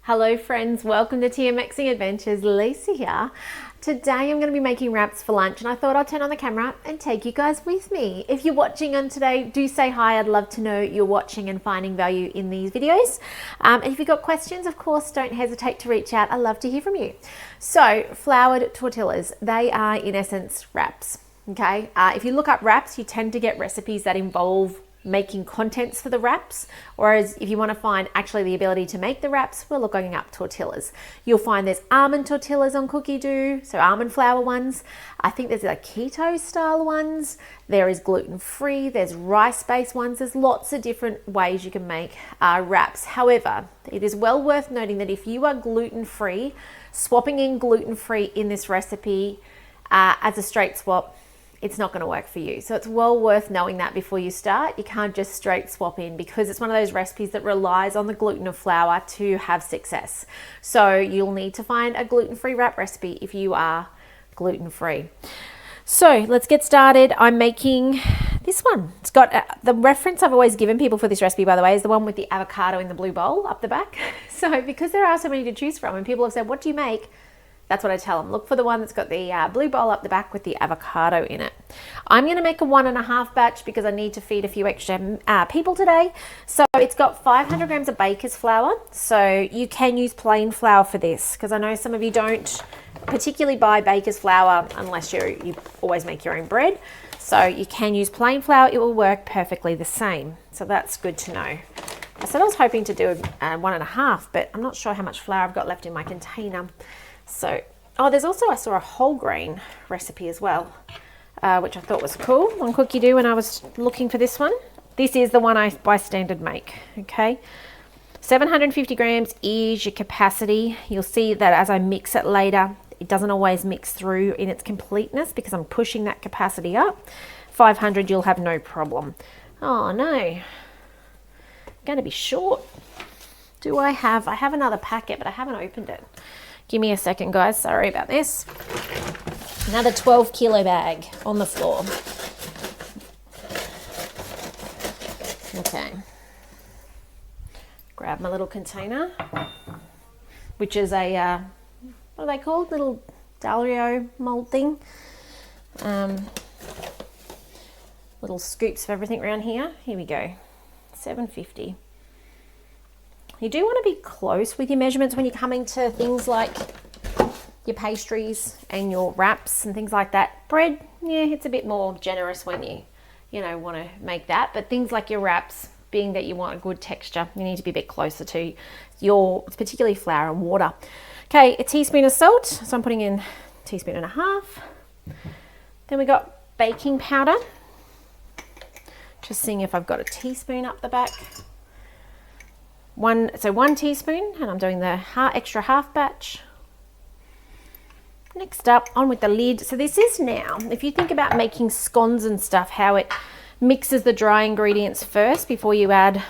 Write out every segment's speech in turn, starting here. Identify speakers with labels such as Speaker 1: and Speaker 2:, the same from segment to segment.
Speaker 1: Hello friends, welcome to Thermomixing Adventures. Lisa here. Today I'm going to be making wraps for lunch and I thought I'd turn on the camera and take you guys with me. If you're watching on today, do say hi. I'd love to know you're watching and finding value in these videos. And if you've got questions, of course, don't hesitate to reach out. I'd love to hear from you. So floured tortillas, they are in essence wraps. Okay, if you look up wraps, you tend to get recipes that involve making contents for the wraps, whereas if you want to find actually the ability to make the wraps, we're looking up tortillas. You'll find there's almond tortillas on Cookidoo, so almond flour ones. I think there's like keto style ones. There is gluten-free, there's rice-based ones. There's lots of different ways you can make wraps. However, it is well worth noting that if you are gluten-free, swapping in gluten-free in this recipe as a straight swap, it's not going to work for you. So it's well worth knowing that before you start. You can't just straight swap in because it's one of those recipes that relies on the gluten of flour to have success. So you'll need to find a gluten-free wrap recipe if you are gluten-free. So let's get started. I'm making this one. It's got the reference I've always given people for this recipe, by the way, is the one with the avocado in the blue bowl up the back. So because there are so many to choose from and people have said, what do you make? That's what I tell them. Look for the one that's got the blue bowl up the back with the avocado in it. I'm going to make a 1.5 batch because I need to feed a few extra people today. So it's got 500 grams of baker's flour. So you can use plain flour for this because I know some of you don't particularly buy baker's flour unless you always make your own bread. So you can use plain flour. It will work perfectly the same. So that's good to know. I said I was hoping to do 1.5, but I'm not sure how much flour I've got left in my container. So, there's also, I saw a whole grain recipe as well, which I thought was cool on Cookidoo when I was looking for this one. This is the one I by standard make, okay? 750 grams is your capacity. You'll see that as I mix it later, it doesn't always mix through in its completeness because I'm pushing that capacity up. 500, you'll have no problem. Oh no, I'm going to be short. I have another packet, but I haven't opened it. Give me a second, guys. Sorry about this. Another 12 kilo bag on the floor. Okay. Grab my little container, which is a, what are they called? Little Dalio mold thing. Little scoops of everything around here. Here we go. 750. You do want to be close with your measurements when you're coming to things like your pastries and your wraps and things like that. Bread, yeah, it's a bit more generous when you want to make that. But things like your wraps, being that you want a good texture, you need to be a bit closer to your, particularly flour and water. Okay, a teaspoon of salt. So I'm putting in 1.5 teaspoons. Then we got baking powder. Just seeing if I've got a teaspoon up the back. 1 teaspoon, and I'm doing the extra half batch. Next up, on with the lid. So this is now, if you think about making scones and stuff, how it mixes the dry ingredients first before you add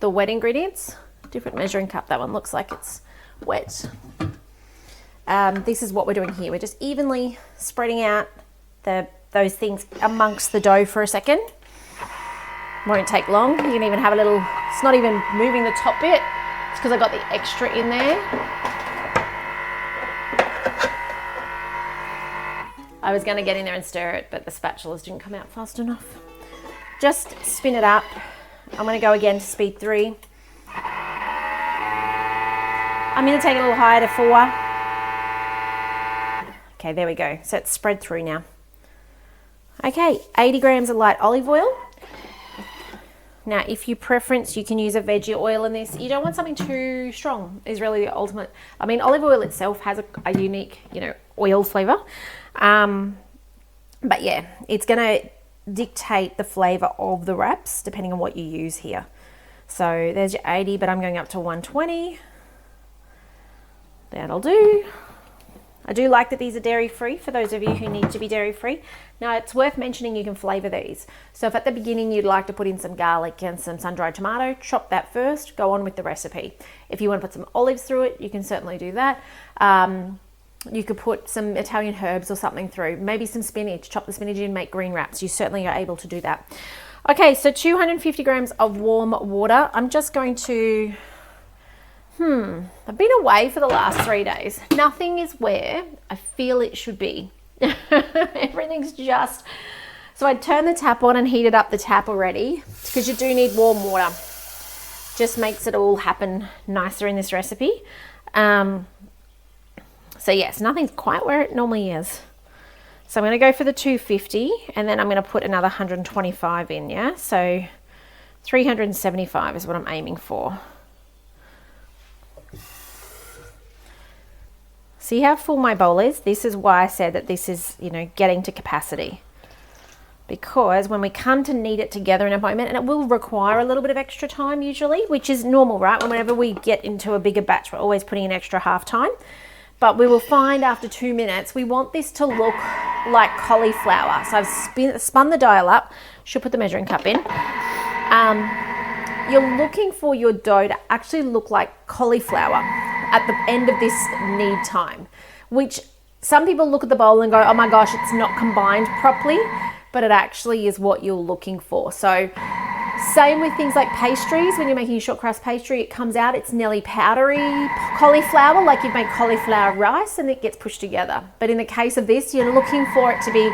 Speaker 1: the wet ingredients. Different measuring cup, that one looks like it's wet. This is what we're doing here. We're just evenly spreading out those things amongst the dough for a second. Won't take long. You can even have a little, it's not even moving the top bit. It's because I got the extra in there. I was going to get in there and stir it, but the spatulas didn't come out fast enough. Just spin it up. I'm going to go again to speed 3. I'm going to take it a little higher to 4. Okay, there we go. So it's spread through now. Okay, 80 grams of light olive oil. Now, if you preference, you can use a veggie oil in this. You don't want something too strong is really the ultimate. I mean, olive oil itself has a unique, oil flavor. But yeah, it's going to dictate the flavor of the wraps depending on what you use here. So there's your 80, but I'm going up to 120. That'll do. I do like that these are dairy-free for those of you who need to be dairy-free. Now, it's worth mentioning you can flavour these. So if at the beginning you'd like to put in some garlic and some sun-dried tomato, chop that first, go on with the recipe. If you want to put some olives through it, you can certainly do that. You could put some Italian herbs or something through, maybe some spinach, chop the spinach in, make green wraps. You certainly are able to do that. Okay, so 250 grams of warm water. I'm just going to I've been away for the last 3 days. Nothing is where I feel it should be. Everything's just... So I turned the tap on and heated up the tap already, because you do need warm water. Just makes it all happen nicer in this recipe. So yes, nothing's quite where it normally is. So I'm going to go for the 250, and then I'm going to put another 125 in, yeah? So 375 is what I'm aiming for. See how full my bowl is? This is why I said that this is, you know, getting to capacity. Because when we come to knead it together in a moment, and it will require a little bit of extra time usually, which is normal, right? Whenever we get into a bigger batch, we're always putting in extra half time. But we will find after 2 minutes, we want this to look like cauliflower. So I've spun the dial up. Should put the measuring cup in. You're looking for your dough to actually look like cauliflower at the end of this knead time, which some people look at the bowl and go, oh my gosh, it's not combined properly, but it actually is what you're looking for. So same with things like pastries. When you're making a short crust pastry, it comes out, it's nearly powdery cauliflower, like you've made cauliflower rice, and it gets pushed together. But in the case of this, you're looking for it to be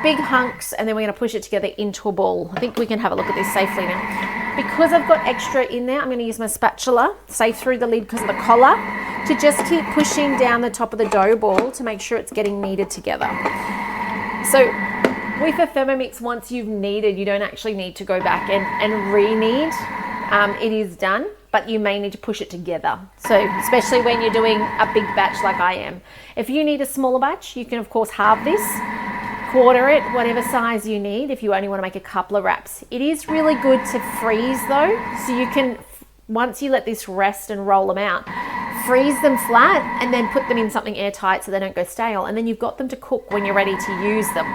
Speaker 1: big hunks, and then we're going to push it together into a ball. I think we can have a look at this safely now. Because I've got extra in there, I'm going to use my spatula, safe through the lid because of the collar, to just keep pushing down the top of the dough ball to make sure it's getting kneaded together. So with a Thermomix, once you've kneaded, you don't actually need to go back and re-knead. It is done, but you may need to push it together. So especially when you're doing a big batch like I am. If you need a smaller batch, you can of course halve this, quarter it, whatever size you need if you only want to make a couple of wraps. It is really good to freeze though, so you can, once you let this rest and roll them out, freeze them flat and then put them in something airtight so they don't go stale, and then you've got them to cook when you're ready to use them.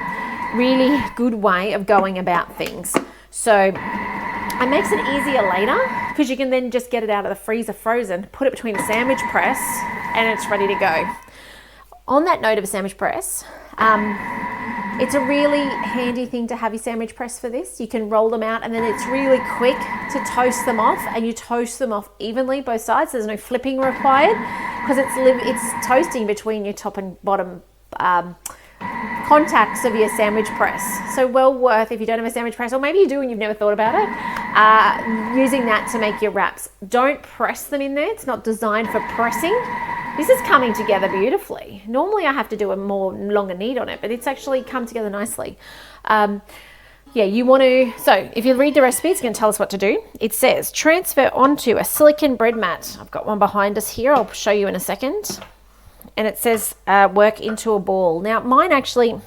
Speaker 1: Really good way of going about things. So it makes it easier later because you can then just get it out of the freezer frozen, put it between the sandwich press, and it's ready to go. On that note of a sandwich press, it's a really handy thing to have your sandwich press for this. You can roll them out and then it's really quick to toast them off, and you toast them off evenly both sides. There's no flipping required because it's toasting between your top and bottom contacts of your sandwich press. So well worth, if you don't have a sandwich press, or maybe you do and you've never thought about it, using that to make your wraps. Don't press them in there. It's not designed for pressing. This is coming together beautifully. Normally I have to do a more longer knead on it, but it's actually come together nicely. Yeah, you want to, so if you read the recipe, it's going to tell us what to do. It says transfer onto a silicone bread mat. I've got one behind us here. I'll show you in a second. And it says work into a ball. Now mine actually, I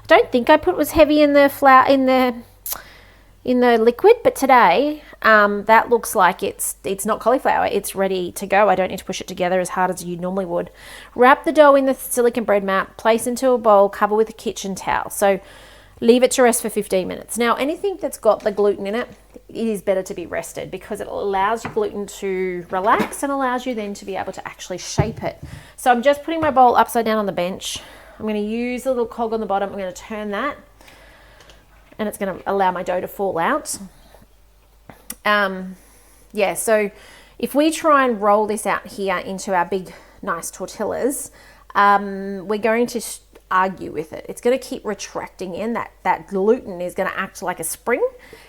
Speaker 1: don't think I put was heavy in the flour, in the liquid, but today that looks like it's not cauliflower. It's ready to go. I don't need to push it together as hard as you normally would. Wrap the dough in the silicone bread mat, place into a bowl, cover with a kitchen towel. So leave it to rest for 15 minutes. Now anything that's got the gluten in it, it is better to be rested because it allows your gluten to relax and allows you then to be able to actually shape it. So I'm just putting my bowl upside down on the bench. I'm going to use the little cog on the bottom. I'm going to turn that, and it's going to allow my dough to fall out. Yeah, so if we try and roll this out here into our big, nice tortillas, we're going to argue with it. It's going to keep retracting in. That gluten is going to act like a spring,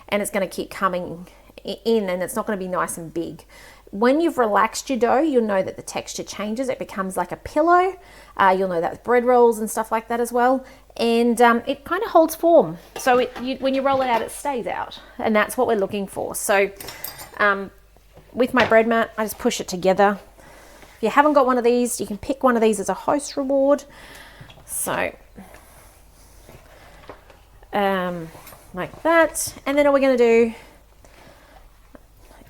Speaker 1: and it's going to keep coming in, and it's not going to be nice and big. When you've relaxed your dough, you'll know that the texture changes. It becomes like a pillow. You'll know that with bread rolls and stuff like that as well. And it kind of holds form. So when you roll it out, it stays out. And that's what we're looking for. So with my bread mat, I just push it together. If you haven't got one of these, you can pick one of these as a host reward. So like that. And then all we're going to do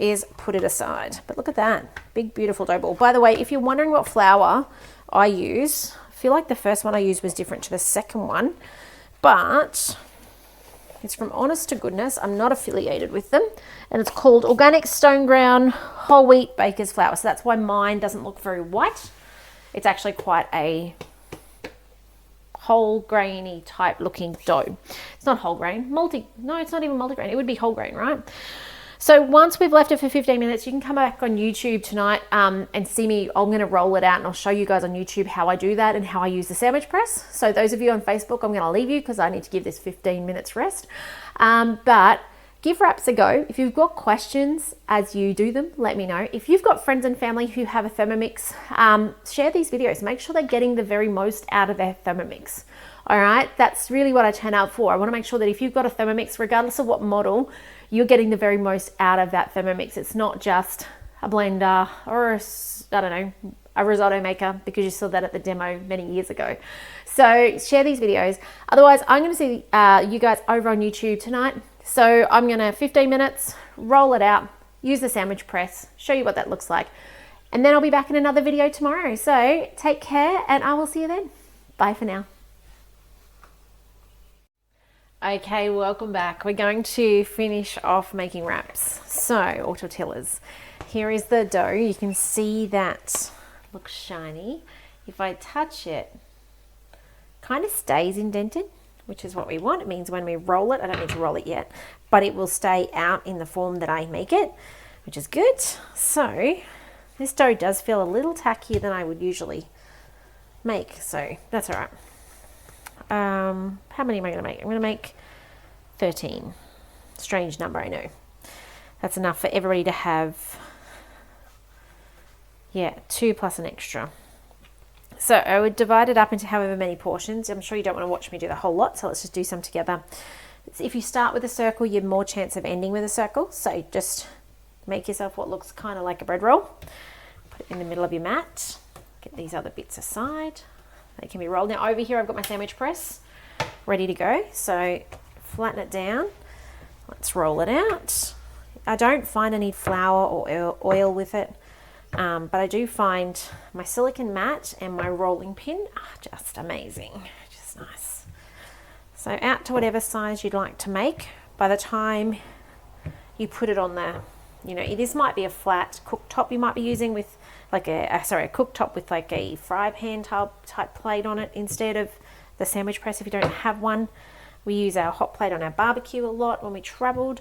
Speaker 1: is put it aside. But look at that big beautiful dough ball. By the way, if you're wondering what flour I use, I feel like the first one I used was different to the second one, but it's from Honest to Goodness. I'm not affiliated with them, and it's called Organic Stone Ground Whole Wheat Baker's Flour. So that's why mine doesn't look very white. It's actually quite a whole grainy type looking dough. It's not whole grain, no, it's not even multigrain. It would be whole grain, right? So once we've left it for 15 minutes, you can come back on YouTube tonight and see me. I'm going to roll it out and I'll show you guys on YouTube how I do that and how I use the sandwich press. So those of you on Facebook, I'm going to leave you because I need to give this 15 minutes rest. But give wraps a go. If you've got questions as you do them, let me know. If you've got friends and family who have a Thermomix, share these videos. Make sure they're getting the very most out of their Thermomix. All right, that's really what I turn out for. I want to make sure that if you've got a Thermomix, regardless of what model, you're getting the very most out of that Thermomix. It's not just a blender or a risotto maker, because you saw that at the demo many years ago. So share these videos. Otherwise, I'm going to see you guys over on YouTube tonight. So I'm going to 15 minutes, roll it out, use the sandwich press, show you what that looks like. And then I'll be back in another video tomorrow. So take care and I will see you then. Bye for now. Okay, welcome back. We're going to finish off making wraps. Or tortillas. Here is the dough. You can see that looks shiny. If I touch it, kind of stays indented, which is what we want. It means when we roll it, I don't need to roll it yet, but it will stay out in the form that I make it, which is good. So this dough does feel a little tackier than I would usually make, so that's all right. How many am I going to make? I'm going to make 13. Strange number, I know. That's enough for everybody to have, 2 plus an extra. So I would divide it up into however many portions. I'm sure you don't want to watch me do the whole lot, so let's just do some together. If you start with a circle, you have more chance of ending with a circle. So just make yourself what looks kind of like a bread roll. Put it in the middle of your mat. Get these other bits aside. They can be rolled. Now over here I've got my sandwich press ready to go. So flatten it down. Let's roll it out. I don't find I need flour or oil with it, but I do find my silicone mat and my rolling pin are just amazing. Just nice. So out to whatever size you'd like to make. By the time you put it on the, this might be a flat cooktop you might be using with like a cooktop with like a fry pan type plate on it instead of the sandwich press if you don't have one. We use our hot plate on our barbecue a lot when we traveled,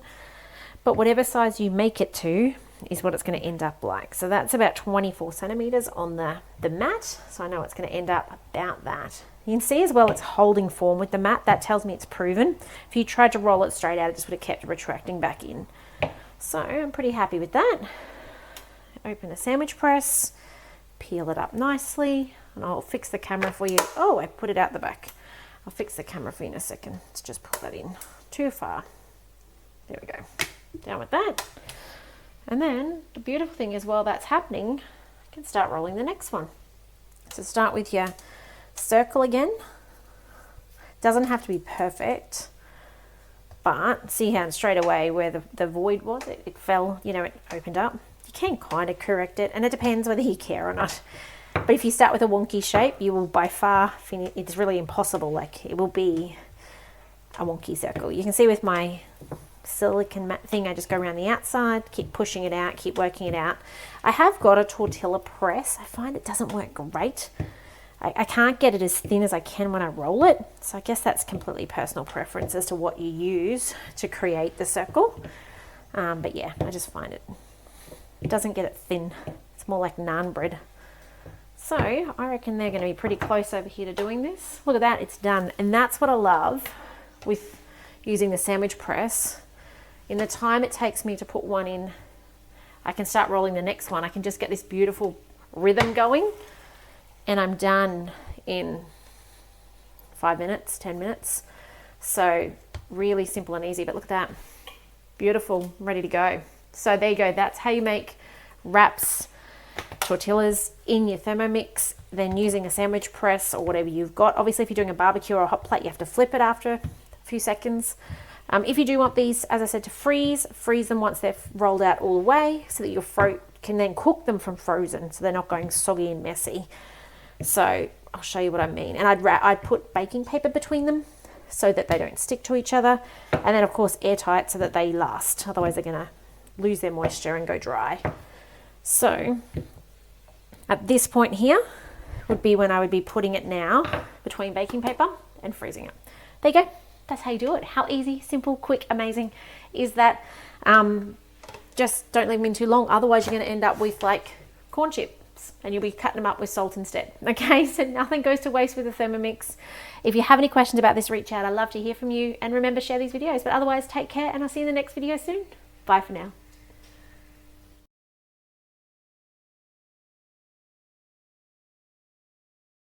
Speaker 1: but whatever size you make it to is what it's going to end up like. So that's about 24 centimeters on the mat. So I know it's going to end up about that. You can see as well it's holding form with the mat. That tells me it's proven. If you tried to roll it straight out, it just would have kept retracting back in. So I'm pretty happy with that. Open the sandwich press, peel it up nicely, and I'll fix the camera for you. Oh, I put it out the back. I'll fix the camera for you in a second. Let's just put that in too far. There we go. Down with that. And then the beautiful thing is while that's happening, I can start rolling the next one. So start with your circle again. Doesn't have to be perfect, but see how straight away where the void was, it fell, it opened up. You can kind of correct it, and it depends whether you care or not. But if you start with a wonky shape, you will by far finish. It's really impossible. Like it will be a wonky circle. You can see with my silicone mat thing, I just go around the outside, keep pushing it out, keep working it out. I have got a tortilla press. I find it doesn't work great. I can't get it as thin as I can when I roll it. So I guess that's completely personal preference as to what you use to create the circle. But yeah, I just find it doesn't get it thin. It's more like naan bread. So I reckon they're going to be pretty close over here to doing this. Look at that, it's done. And that's what I love with using the sandwich press. In the time it takes me to put one in, I can start rolling the next one. I can just get this beautiful rhythm going, and I'm done in 5 minutes, 10 minutes. So really simple and easy, but look at that. Beautiful, ready to go. So there you go. That's how you make wraps, tortillas in your Thermomix, then using a sandwich press or whatever you've got. Obviously, if you're doing a barbecue or a hot plate, you have to flip it after a few seconds. If you do want these, as I said, to freeze them once they're rolled out all the way so that you can then cook them from frozen so they're not going soggy and messy. So I'll show you what I mean. And I'd put baking paper between them so that they don't stick to each other. And then, of course, airtight so that they last. Otherwise, they're going to lose their moisture and go dry. So at this point here would be when I would be putting it now between baking paper and freezing it. There you go. That's how you do it. How easy, simple, quick, amazing is that? just don't leave them in too long. Otherwise, you're going to end up with like corn chips and you'll be cutting them up with salt instead. Okay, so nothing goes to waste with the Thermomix. If you have any questions about this, reach out. I'd love to hear from you. And remember, share these videos. But otherwise, take care and I'll see you in the next video soon. Bye for now.